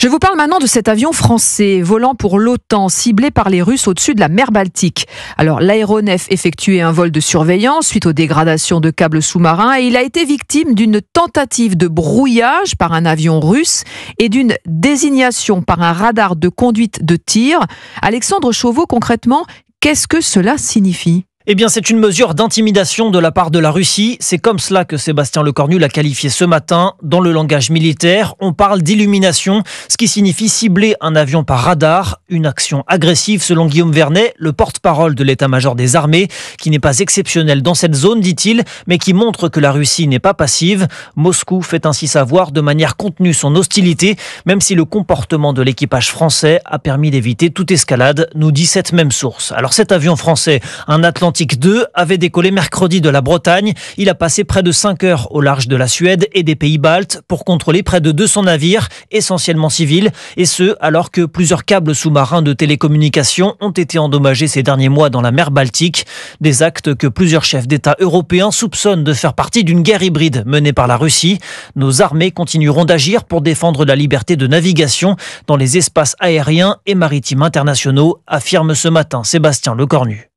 Je vous parle maintenant de cet avion français volant pour l'OTAN, ciblé par les Russes au-dessus de la mer Baltique. Alors, l'aéronef effectuait un vol de surveillance suite aux dégradations de câbles sous-marins et il a été victime d'une tentative de brouillage par un avion russe et d'une désignation par un radar de conduite de tir. Alexandre Chauveau, concrètement, qu'est-ce que cela signifie ? Eh bien, c'est une mesure d'intimidation de la part de la Russie. C'est comme cela que Sébastien Lecornu l'a qualifié ce matin. Dans le langage militaire, on parle d'illumination, ce qui signifie cibler un avion par radar. Une action agressive selon Guillaume Vernet, le porte-parole de l'état-major des armées, qui n'est pas exceptionnelle dans cette zone, dit-il, mais qui montre que la Russie n'est pas passive. Moscou fait ainsi savoir de manière contenue son hostilité, même si le comportement de l'équipage français a permis d'éviter toute escalade, nous dit cette même source. Alors cet avion français, un Atlantique 2, avait décollé mercredi de la Bretagne. Il a passé près de 5 heures au large de la Suède et des pays baltes pour contrôler près de 200 navires, essentiellement civils, et ce, alors que plusieurs câbles sous-marins de télécommunications ont été endommagés ces derniers mois dans la mer Baltique. Des actes que plusieurs chefs d'État européens soupçonnent de faire partie d'une guerre hybride menée par la Russie. Nos armées continueront d'agir pour défendre la liberté de navigation dans les espaces aériens et maritimes internationaux, affirme ce matin Sébastien Lecornu.